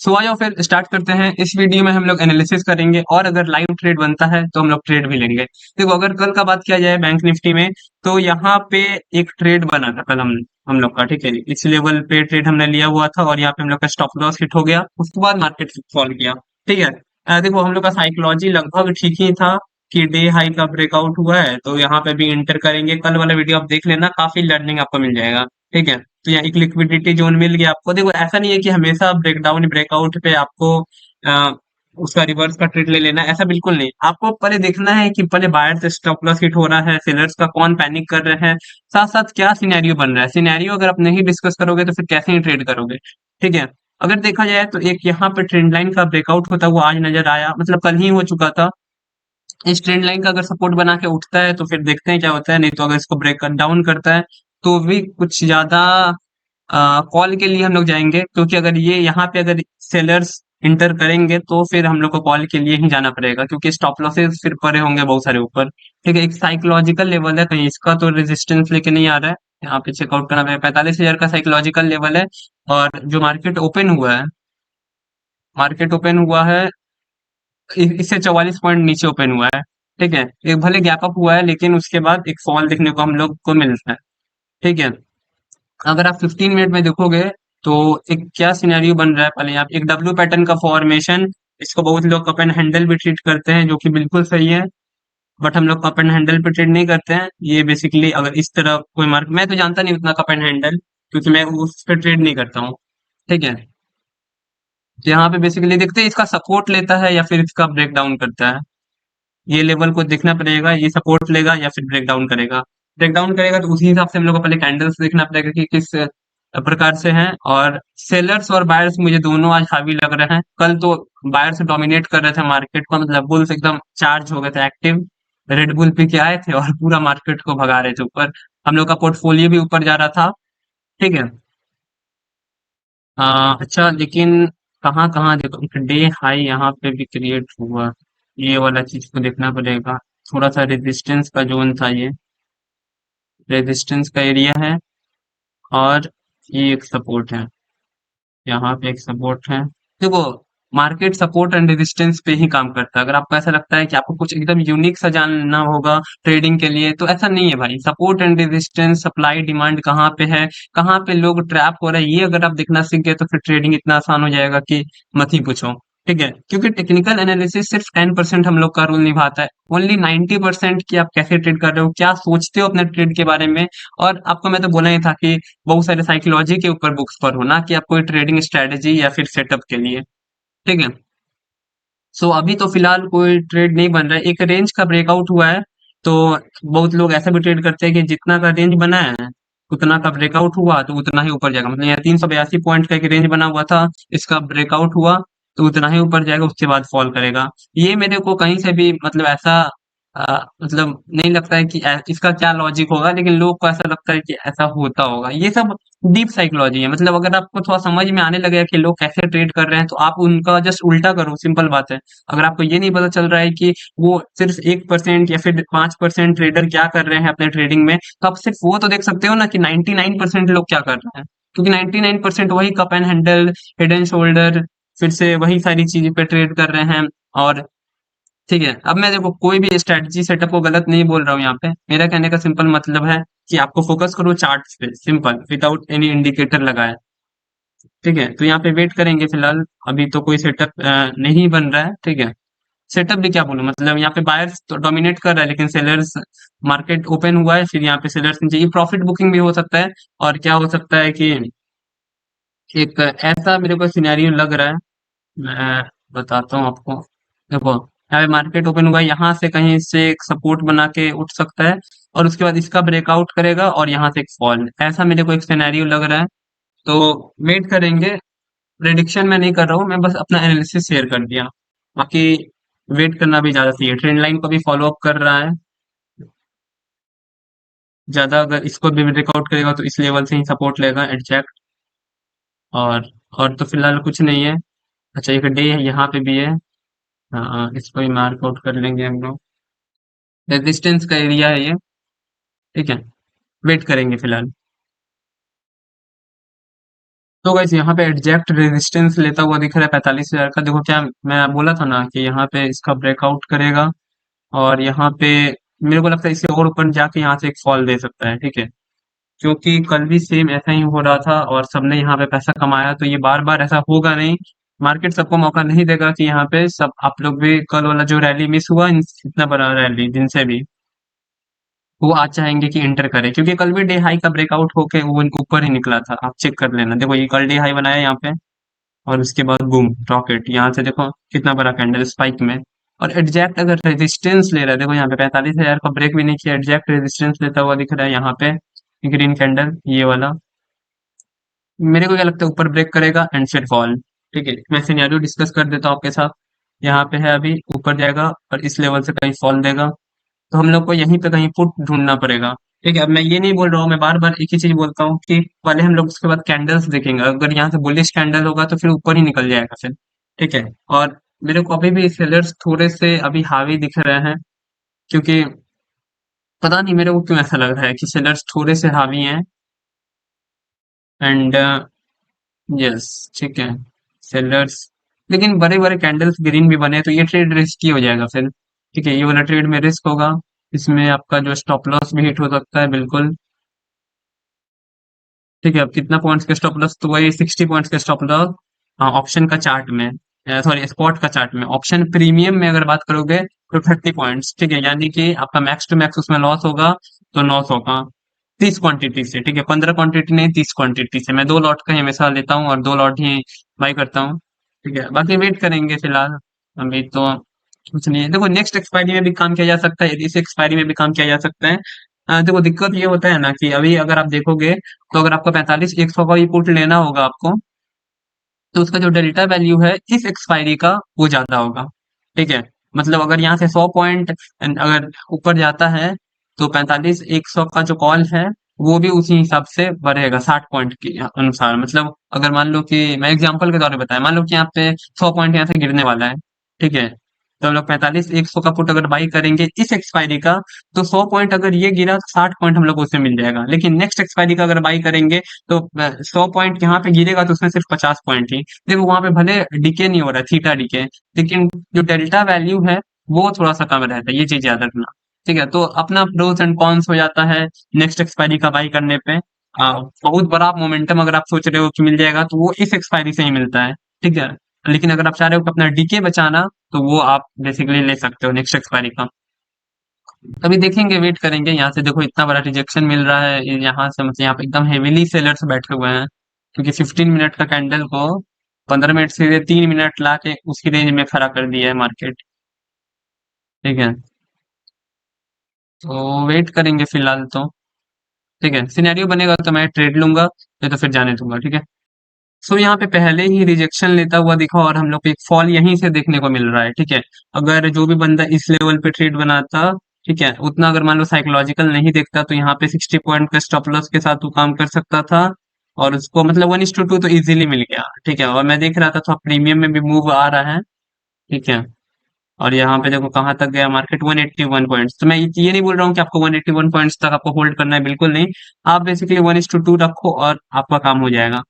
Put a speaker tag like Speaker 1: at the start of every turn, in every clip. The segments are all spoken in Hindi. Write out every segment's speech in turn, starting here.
Speaker 1: सो आ जाओ फिर स्टार्ट करते हैं। इस वीडियो में हम लोग एनालिसिस करेंगे और अगर लाइव ट्रेड बनता है तो हम लोग ट्रेड भी लेंगे। देखो अगर कल का बात किया जाए बैंक निफ्टी में, तो यहाँ पे एक ट्रेड बना था कल हम लोग का, ठीक है। इस लेवल पे ट्रेड हमने लिया हुआ था और यहाँ पे हम लोग का स्टॉप लॉस हिट हो गया, उसके बाद मार्केट फॉल किया, ठीक है। देखो हम लोग का साइकोलॉजी लगभग ठीक ही था कि डे हाई का ब्रेकआउट हुआ है, तो यहाँ पे भी इंटर करेंगे। कल वाला वीडियो आप देख लेना, काफी लर्निंग आपको मिल जाएगा, ठीक है। तो यहाँ एक लिक्विडिटी जोन मिल गया आपको। देखो ऐसा नहीं है कि हमेशा ब्रेकडाउन ब्रेकआउट पे आपको अ, उसका रिवर्स का ट्रेड ले लेना है, ऐसा बिल्कुल नहीं। आपको पहले देखना है कि पहले बायर से स्टॉप लॉस हिट हो रहा है, सेलर्स का कौन पैनिक कर रहे हैं, साथ साथ क्या सिनेरियो बन रहा है। सिनेरियो अगर आप नहीं डिस्कस करोगे तो फिर कैसे ही ट्रेड करोगे, ठीक है। अगर देखा जाए तो एक यहाँ पे ट्रेंड लाइन का ब्रेकआउट होता हुआ आज नजर आया, मतलब कल ही हो चुका था। इस ट्रेंड लाइन का अगर सपोर्ट बना के उठता है तो फिर देखते हैं क्या होता है, नहीं तो अगर इसको ब्रेक डाउन करता है तो भी कुछ ज्यादा कॉल के लिए हम लोग जाएंगे, क्योंकि अगर ये यहाँ पे अगर सेलर्स इंटर करेंगे तो फिर हम लोग को कॉल के लिए ही जाना पड़ेगा, क्योंकि स्टॉप लॉसेस फिर पड़े होंगे बहुत सारे ऊपर, ठीक है। एक साइकोलॉजिकल लेवल है, कहीं इसका तो रेजिस्टेंस लेके नहीं आ रहा है। यहाँ पे चेकआउट करना पड़ेगा, 45,000 का साइकोलॉजिकल लेवल है। और जो मार्केट ओपन हुआ है इससे 44 पॉइंट नीचे ओपन हुआ है, ठीक है। एक भले गैप अप हुआ है लेकिन उसके बाद एक फॉल देखने को हम लोग को मिलता है, ठीक है। अगर आप 15 मिनट में देखोगे तो एक क्या सिनेरियो बन रहा है, पहले यहाँ पे एक डब्ल्यू पैटर्न का फॉर्मेशन। इसको बहुत लोग कप एंड हैंडल भी ट्रीट करते हैं, जो कि बिल्कुल सही है, बट हम लोग कप एंड हैंडल पे ट्रेड नहीं करते हैं। ये बेसिकली अगर इस तरह कोई मार्क, मैं तो जानता नहीं उतना कप एंड हैंडल, क्योंकि मैं उस पर ट्रेड नहीं करता हूँ, ठीक है। तो यहाँ पे बेसिकली देखते हैं इसका सपोर्ट लेता है या फिर इसका ब्रेक डाउन करता है। ये लेवल को देखना पड़ेगा, ये सपोर्ट लेगा या फिर ब्रेक डाउन करेगा। ब्रेक डाउन करेगा तो उसी हिसाब से हम लोग को पहले कैंडल्स देखना पड़ेगा कि किस प्रकार से हैं। और सेलर्स और बायर्स मुझे दोनों आज हावी लग रहे हैं। कल तो बायर्स डोमिनेट कर रहे थे मार्केट को, मतलब बुल्स एकदम चार्ज हो गए थे, एक्टिव रेड बुल पी के आए थे और पूरा मार्केट को भगा रहे थे ऊपर। हम लोग का पोर्टफोलियो भी ऊपर जा रहा था, ठीक है। अच्छा लेकिन कहाँ कहाँ देखो डे हाई यहाँ पे भी क्रिएट हुआ, ये वाला चीज को देखना पड़ेगा। थोड़ा सा रेजिस्टेंस का जोन था ये, रेजिस्टेंस का एरिया है। और ये एक सपोर्ट है, यहाँ पे एक सपोर्ट है। देखो मार्केट सपोर्ट एंड रेजिस्टेंस पे ही काम करता है। अगर आपको ऐसा लगता है कि आपको कुछ एकदम यूनिक सा जानना होगा ट्रेडिंग के लिए, तो ऐसा नहीं है भाई। Support and resistance, supply demand कहाँ पे है, कहाँ पे लोग ट्रैप हो रहे हैं, ये अगर आप देखना सीख गए तो फिर ट्रेडिंग इतना आसान हो जाएगा कि मत ही पूछो, ठीक है। क्योंकि टेक्निकल एनालिसिस सिर्फ 10% हम लोग का रोल निभाता है, ओनली 90% कि आप कैसे ट्रेड कर रहे हो, क्या सोचते हो अपने ट्रेड के बारे में। और आपको मैं तो बोला ही था कि बहुत सारे साइकोलॉजी के ऊपर बुक्स पर हो, ना कि आप कोई ट्रेडिंग स्ट्रेटेजी या फिर सेटअप के लिए, ठीक है। सो अभी तो फिलहाल कोई ट्रेड नहीं बन रहा है, एक रेंज का ब्रेकआउट हुआ है। तो बहुत लोग ऐसा भी ट्रेड करते हैं कि जितना का रेंज बना है उतना का ब्रेकआउट हुआ तो उतना ही ऊपर जाएगा, मतलब यहाँ 382 पॉइंट का एक रेंज बना हुआ था, इसका ब्रेकआउट हुआ तो उतना ही ऊपर जाएगा, उसके बाद फॉल करेगा। ये मेरे को कहीं से भी मतलब ऐसा मतलब नहीं लगता है कि इसका क्या लॉजिक होगा, लेकिन लोग को ऐसा लगता है कि ऐसा होता होगा। ये सब डीप साइकोलॉजी है, मतलब अगर आपको थोड़ा समझ में आने लगेगा कि लोग कैसे ट्रेड कर रहे हैं तो आप उनका जस्ट उल्टा करो, सिंपल बात है। अगर आपको ये नहीं पता चल रहा है कि वो सिर्फ 1% या फिर 5% ट्रेडर क्या कर रहे हैं अपने ट्रेडिंग में, तो आप सिर्फ वो तो देख सकते हो ना कि 99% लोग क्या कर रहे हैं। क्योंकि 99% वही cup and handle, head and shoulder, फिर से वही सारी चीजें पे ट्रेड कर रहे हैं। और ठीक है, अब मैं देखो कोई भी स्ट्रेटजी सेटअप को गलत नहीं बोल रहा हूँ यहाँ पे। मेरा कहने का सिंपल मतलब है कि आपको फोकस करो चार्ट्स पे, सिंपल, विदाउट एनी इंडिकेटर लगाए, ठीक है। तो यहाँ पे वेट करेंगे फिलहाल, अभी तो कोई सेटअप नहीं बन रहा है, ठीक है। सेटअप भी क्या बोलूं, मतलब यहाँ पे बायर्स तो डोमिनेट कर रहा है लेकिन सेलर्स, मार्केट ओपन हुआ है फिर यहाँ पे सेलर्स नीचे, ये प्रॉफिट बुकिंग भी हो सकता है। और क्या हो सकता है कि एक ऐसा मेरे को सिनेरियो लग रहा है, मैं बताता हूँ आपको। देखो यहाँ पे मार्केट ओपन हुआ है, यहाँ से कहीं से एक सपोर्ट बना के उठ सकता है और उसके बाद इसका ब्रेकआउट करेगा और यहाँ से एक फॉल, ऐसा मेरे को एक सिनेरियो लग रहा है। तो वेट करेंगे। प्रेडिक्शन मैं नहीं कर रहा हूँ, मैं बस अपना एनालिसिस शेयर कर दिया। बाकी वेट करना भी ज्यादा सही है, ट्रेंड लाइन को भी फॉलो अप कर रहा है ज्यादा। अगर इसको भी ब्रेकआउट करेगा तो इस लेवल से ही सपोर्ट लेगा एग्जैक्ट। और और तो फिलहाल कुछ नहीं है। अच्छा एक डे यहाँ पे भी है, हाँ इसको भी मार्क आउट कर लेंगे हम लोग। रेजिस्टेंस का एरिया है ये, ठीक है। वेट करेंगे फिलहाल। तो गाइस यहाँ पे एग्जैक्ट रेजिस्टेंस लेता हुआ दिख रहा है 45,000 का। देखो क्या मैं बोला था ना कि यहाँ पे इसका ब्रेकआउट करेगा और यहाँ पे मेरे को लगता है इससे और ऊपर जाके यहाँ से एक फॉल दे सकता है, ठीक है। क्योंकि कल भी सेम ऐसा ही हो रहा था और सबने यहाँ पे पैसा कमाया, तो ये बार बार ऐसा होगा नहीं। मार्केट सबको मौका नहीं देगा कि यहाँ पे सब आप लोग भी कल वाला जो रैली मिस हुआ इतना बड़ा रैली जिनसे भी, वो आज चाहेंगे कि इंटर करे, क्योंकि कल भी डे हाई का ब्रेकआउट होके वो ऊपर ही निकला था। आप चेक कर लेना, देखो ये कल डे हाई बनाया यहाँ पे और उसके बाद बूम रॉकेट यहाँ से देखो कितना बड़ा कैंडल स्पाइक में। और एग्जैक्ट अगर रेजिस्टेंस ले रहा है, देखो यहाँ पे 45,000 का ब्रेक भी नहीं किया, एग्जैक्ट रेजिस्टेंस लेता हुआ दिख रहा है यहाँ पे ग्रीन कैंडल ये वाला। मेरे को क्या लगता है ऊपर ब्रेक करेगा एंड फिर फॉल। ठीक है, मैं सिनेरियो डिस्कस कर देता हूँ आपके साथ। यहाँ पे है अभी ऊपर जाएगा और इस लेवल से कहीं फॉल देगा, तो हम लोग को यहीं पे कहीं पुट ढूंढना पड़ेगा। ठीक है, अब मैं ये नहीं बोल रहा हूँ, मैं बार बार एक ही चीज बोलता हूँ कि पहले हम लोग उसके बाद कैंडल्स देखेंगे, अगर यहाँ से बुलिश कैंडल होगा तो फिर ऊपर ही निकल जाएगा फिर। ठीक है, और मेरे को अभी भी सेलर्स थोड़े से अभी हावी दिख रहे हैं, क्योंकि पता नहीं मेरे को क्यों ऐसा लग रहा है कि सेलर्स थोड़े से हावी हैं। एंड यस, ठीक है, सेलर्स, लेकिन बड़े बड़े कैंडल्स ग्रीन भी बने तो ये ट्रेड रिस्की हो जाएगा फिर। ठीक है, ये वाला ट्रेड में रिस्क होगा, इसमें आपका जो स्टॉप लॉस भी हिट हो सकता है बिल्कुल। ठीक है, अब कितना पॉइंट्स का स्टॉप लॉस, तो वही 60 पॉइंट्स का स्टॉप लॉस ऑप्शन का चार्ट में, सॉरी स्पॉट का चार्ट में। ऑप्शन प्रीमियम में अगर बात करोगे तो 30 पॉइंट्स, ठीक है, यानी कि आपका मैक्स टू मैक्स उसमें लॉस होगा तो 900 का 30 क्वांटिटी से। ठीक है, 15 क्वांटिटी नहीं, 30 क्वांटिटी से। मैं 2 लॉट का ही हमेशा लेता हूँ और 2 लॉट ही बाई करता हूँ। ठीक है, बाकी वेट करेंगे फिलहाल, अभी तो कुछ नहीं है। देखो नेक्स्ट एक्सपायरी में भी काम किया जा सकता है, इस एक्सपायरी में भी काम किया जा सकता है। देखो दिक्कत ये होता है ना कि अभी अगर आप देखोगे तो अगर आपको 45,100 का ही पुट लेना होगा आपको, तो उसका जो डेल्टा वैल्यू है इस एक्सपायरी का वो ज्यादा होगा। ठीक है, मतलब अगर यहाँ से 100 पॉइंट अगर ऊपर जाता है तो 45,100 का जो कॉल है वो भी उसी हिसाब से बढ़ेगा 60 पॉइंट के अनुसार। मतलब अगर मान लो कि मैं एग्जांपल के तौर पे बताया, मान लो कि यहाँ पे 100 पॉइंट यहाँ से गिरने वाला है। ठीक है, तो हम लोग 45,100 का पुट अगर बाई करेंगे इस एक्सपायरी का, तो 100 पॉइंट अगर ये गिरा तो 60 पॉइंट हम लोग को उससे मिल जाएगा। लेकिन नेक्स्ट एक्सपायरी का अगर बाई करेंगे तो 100 पॉइंट यहाँ पे गिरेगा तो उसमें सिर्फ 50 पॉइंट ही। देखो वहां पे भले डीके नहीं हो रहा है, थीटा डीके, लेकिन जो डेल्टा वैल्यू है वो थोड़ा सा कम रहता है, ये चीज याद रखना। ठीक है, तो अपना प्रोस एंड कॉन्स हो जाता है नेक्स्ट एक्सपायरी का बाई करने पे। बहुत बड़ा मोमेंटम अगर आप सोच रहे हो कि मिल जाएगा तो वो इस एक्सपायरी से ही मिलता है। ठीक है, लेकिन अगर आप चाह रहे हो कि अपना डीके बचाना, तो वो आप बेसिकली ले सकते हो नेक्स्ट एक्सपायरी का। अभी देखेंगे, वेट करेंगे। यहाँ से देखो इतना बड़ा रिजेक्शन मिल रहा है, यहाँ से मतलब यहाँ पे एकदम हेविली सेलर्स बैठे हुए हैं, क्योंकि 15 मिनट का कैंडल को 15 मिनट से 3 मिनट ला के उसकी रेंज में खड़ा कर दिया है मार्केट। ठीक है, तो वेट करेंगे फिलहाल तो। ठीक है, सिनेरियो बनेगा तो मैं ट्रेड लूंगा, नहीं तो फिर जाने दूंगा। ठीक है, सो यहाँ पे पहले ही रिजेक्शन लेता हुआ दिखा और हम लोग को एक फॉल यहीं से देखने को मिल रहा है। ठीक है, अगर जो भी बंदा इस लेवल पे ट्रेड बनाता, ठीक है, उतना अगर मान लो साइकोलॉजिकल नहीं देखता, तो यहाँ पे 60 पॉइंट का स्टॉप लॉस के साथ वो काम कर सकता था और उसको मतलब 1:2 तो इजीली मिल गया। ठीक है, और मैं देख रहा था थोड़ा प्रीमियम में भी मूव आ रहा है। ठीक है, और यहाँ पे देखो कहाँ तक गया मार्केट, 181 पॉइंट्स। तो मैं ये नहीं बोल रहा हूँ कि आपको 181 पॉइंट्स तक आपको होल्ड करना है, बिल्कुल नहीं। आप बेसिकली 1:2 रखो और आपका काम हो जाएगा।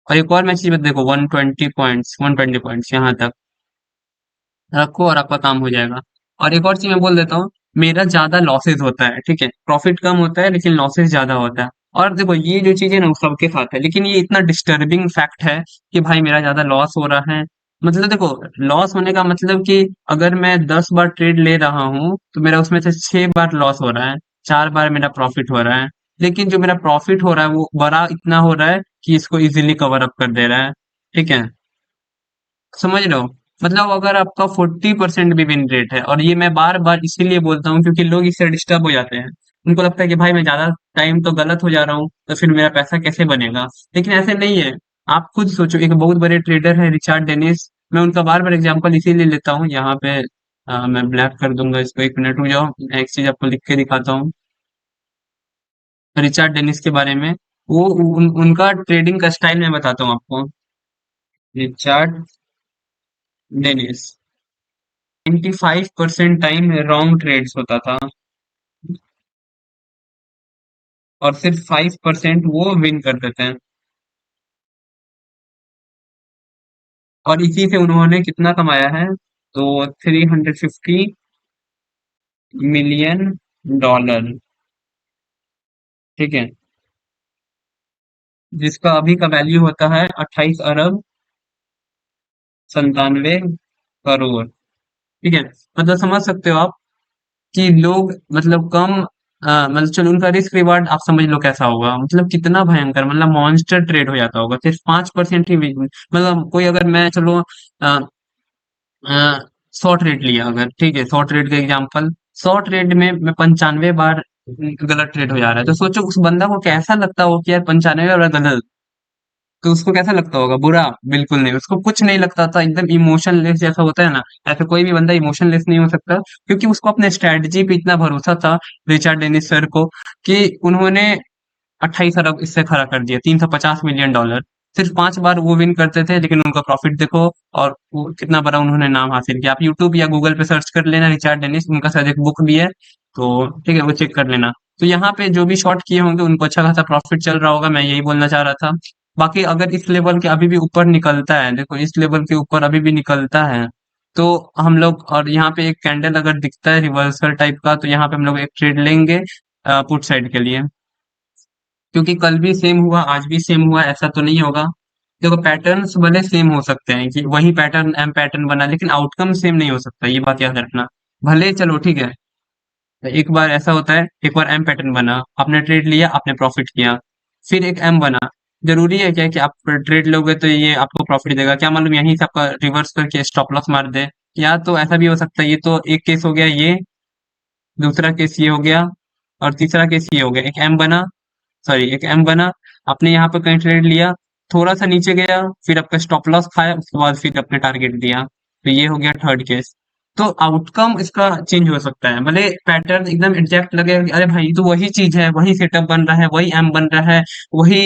Speaker 1: और एक और मैं चीज देखो, 120 पॉइंट्स, 120 पॉइंट्स यहाँ तक रखो और आपका काम हो जाएगा। और एक और चीज मैं बोल देता हूँ, मेरा ज्यादा लॉसेस होता है, ठीक है, प्रॉफिट कम होता है लेकिन लॉसेस ज्यादा होता है। और देखो ये जो चीज है ना वो सबके साथ है, लेकिन ये इतना डिस्टर्बिंग फैक्ट है कि भाई मेरा ज्यादा लॉस हो रहा है। मतलब देखो, लॉस होने का मतलब कि अगर मैं 10 बार ट्रेड ले रहा हूँ तो मेरा उसमें से 6 बार लॉस हो रहा है, 4 बार मेरा प्रॉफिट हो रहा है। लेकिन जो मेरा प्रॉफिट हो रहा है वो बड़ा इतना हो रहा है कि इसको इजीली कवर अप कर दे रहा है। ठीक है, समझ रहे हो। मतलब अगर आपका 40% भी विन रेट है, और ये मैं बार बार इसीलिए बोलता हूँ क्योंकि लोग इससे डिस्टर्ब हो जाते हैं। उनको लगता है कि भाई मैं ज्यादा टाइम तो गलत हो जा रहा हूँ तो फिर मेरा पैसा कैसे बनेगा। लेकिन ऐसे नहीं है। आप खुद सोचो, एक बहुत बड़े ट्रेडर है रिचार्ड डेनिस, मैं उनका बार बार एग्जांपल इसीलिए लेता हूँ। यहाँ पे मैं ब्लैक कर दूंगा इसको, 1 मिनट रुक जाओ, मैं एक चीज आपको लिख के दिखाता हूँ रिचार्ड डेनिस के बारे में। वो उनका ट्रेडिंग का स्टाइल मैं बताता हूँ आपको। Richard Dennis 95% time wrong trades होता था और सिर्फ 5% वो विन करते थे। और इसी से उन्होंने कितना कमाया है, तो 350 मिलियन डॉलर। ठीक है, जिसका अभी का वैल्यू होता है 28 अरब 97 करोड़। ठीक है, मतलब समझ सकते हो आप कि लोग मतलब कम मतलब चलो उनका रिस्क रिवार्ड आप समझ लो कैसा होगा, मतलब कितना भयंकर, मतलब मॉन्स्टर ट्रेड हो जाता होगा सिर्फ 5% ही मतलब कोई अगर मैं चलो शॉर्ट रेट लिया अगर, ठीक है, शॉर्ट रेट का एग्जांपल, शॉर्ट रेट में मैं 95 बार गलत ट्रेड हो जा रहा है, तो सोचो उस बंदा को कैसा लगता हो कि यार 95 बार गलत, तो उसको कैसा लगता होगा, बुरा। बिल्कुल नहीं, उसको कुछ नहीं लगता था, एकदम इमोशनलेस जैसा होता है ना, ऐसे कोई भी बंदा इमोशनलेस नहीं हो सकता, क्योंकि उसको अपने स्ट्रेटजी पे इतना भरोसा था, रिचर्ड डेनिस सर को, कि उन्होंने 28 अरब इससे खड़ा कर दिया, 350 मिलियन डॉलर। सिर्फ 5 बार वो विन करते थे, लेकिन उनका प्रॉफिट देखो, और वो कितना बड़ा उन्होंने नाम हासिल किया। आप यूट्यूब या गूगल पे सर्च कर लेना रिचर्ड डेनिस, उनका शायद एक बुक भी है, तो ठीक है, वो चेक कर लेना। तो यहाँ पे जो भी शॉर्ट किए होंगे उनको अच्छा खासा प्रॉफिट चल रहा होगा, मैं यही बोलना चाह रहा था। बाकी अगर इस लेवल के अभी भी ऊपर निकलता है, देखो इस लेवल के ऊपर अभी भी निकलता है, तो हम लोग, और यहाँ पे एक कैंडल अगर दिखता है रिवर्सल टाइप का, तो यहाँ पे हम लोग एक ट्रेड लेंगे पुट साइड के लिए, क्योंकि कल भी सेम हुआ, आज भी सेम हुआ, ऐसा तो नहीं होगा। देखो पैटर्न्स भले सेम हो सकते हैं, कि वही पैटर्न एम पैटर्न बना, लेकिन आउटकम सेम नहीं हो सकता, ये बात याद रखना। भले चलो ठीक है, एक बार ऐसा होता है, एक बार एम पैटर्न बना, आपने ट्रेड लिया, आपने प्रॉफिट किया, फिर एक एम बना, जरूरी है क्या कि आप ट्रेड लोगे तो ये आपको प्रॉफिट देगा? क्या मालूम यहीं से आपका रिवर्स करके स्टॉप लॉस मार दे। या तो ऐसा भी हो सकता है, ये तो एक केस हो गया ये, दूसरा केस ये हो गया, और तीसरा केस ये हो गया, एक एम बना, सॉरी एक एम बना, आपने यहाँ पे कहीं ट्रेड लिया, थोड़ा सा नीचे गया, फिर आपका स्टॉप लॉस खाया, उसके बाद फिर अपने टारगेट दिया, तो ये हो गया थर्ड केस। तो आउटकम इसका चेंज हो सकता है, भले पैटर्न एकदम एग्जैक्ट लगेगा कि अरे भाई तो वही चीज है, वही सेटअप बन रहा है, वही एम बन रहा है, वही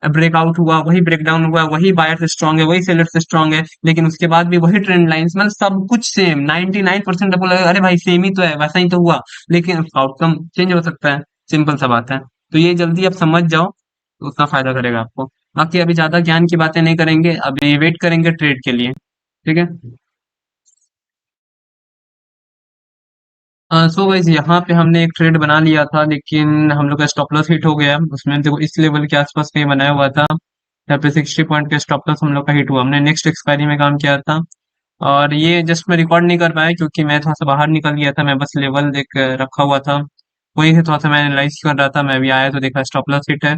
Speaker 1: ब्रेकआउट हुआ, वही ब्रेकडाउन हुआ, वही बायर्स स्ट्रांग है, वही सेलर्स स्ट्रांग है, लेकिन उसके बाद भी वही ट्रेंड लाइंस, मतलब सब कुछ सेम 99% आपको लगेगा अरे भाई सेम ही तो है, वैसा ही तो हुआ, लेकिन उसका आउटकम चेंज हो सकता है। सिंपल सा बात है। तो ये जल्दी आप समझ जाओ, तो उतना फायदा करेगा आपको। बाकी अभी ज्यादा ज्ञान की बातें नहीं करेंगे, अभी वेट करेंगे ट्रेड के लिए। ठीक है। सो गाइस यहाँ पे हमने एक ट्रेड बना लिया था, लेकिन हम लोग का स्टॉप लॉस हिट हो गया उसमें, देखो इस लेवल के आसपास कहीं बनाया हुआ था, यहाँ पे 60 पॉइंट का स्टॉप लॉस हम लोग का हिट हुआ, हमने नेक्स्ट एक्सपायरी में काम किया था। और ये जस्ट मैं रिकॉर्ड नहीं कर पाया, क्योंकि मैं थोड़ा सा बाहर निकल गया था, मैं बस लेवल देख रखा हुआ था, वही से थोड़ा सा मैं एनालाइज कर रहा था, मैं भी आया तो देखा स्टॉप लॉस हिट है।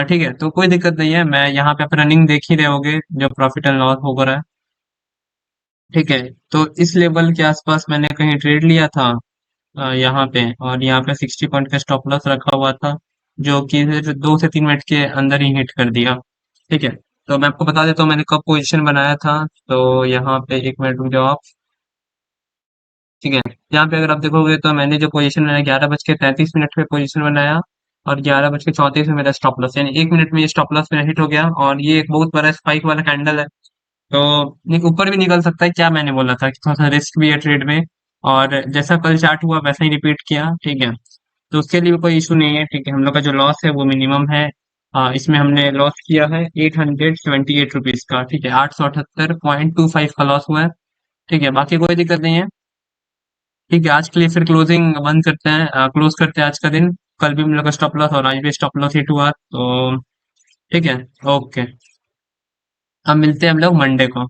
Speaker 1: ठीक है, तो कोई दिक्कत नहीं है, मैं यहाँ पे आप रनिंग देख ही रहे होगे जो प्रॉफिट एंड लॉस हो रहा है। ठीक है, तो इस लेवल के आसपास मैंने कहीं ट्रेड लिया था, यहाँ पे, और यहाँ पे 60 पॉइंट का स्टॉप लॉस रखा हुआ था, जो कि फिर 2 से 3 मिनट के अंदर ही हिट कर दिया। ठीक है, तो मैं आपको बता देता हूँ मैंने कब पोजीशन बनाया था। तो यहाँ पे 1 मिनट रुक जाओ आप। ठीक है, यहाँ पे अगर आप देखोगे तो मैंने जो पोजीशन बनाया 11:33 पे पोजीशन बनाया, और 11:34 में मेरा स्टॉप लॉस, यानी 1 मिनट में ये स्टॉप लॉस मेरा हिट हो गया, और ये एक बहुत बड़ा स्पाइक वाला कैंडल है, तो ऊपर भी निकल सकता है, क्या मैंने बोला था कि थोड़ा सा रिस्क भी है ट्रेड में, और जैसा कल चार्ट हुआ वैसा ही रिपीट किया। ठीक है, तो उसके लिए कोई इशू नहीं है। ठीक है, हम लोग का जो लॉस है वो मिनिमम है, इसमें हमने लॉस किया है 878 रुपीज का। ठीक है, 878.25 का लॉस हुआ है। ठीक है, बाकी कोई दिक्कत नहीं है। ठीक है, आज के लिए फिर क्लोजिंग बंद करते हैं, क्लोज करते हैं आज का दिन। कल भी हम लोग का स्टॉप लॉस और आज भी स्टॉप लॉस हिट हुआ, तो ठीक है। ओके, अब मिलते हैं हम लोग मंडे को।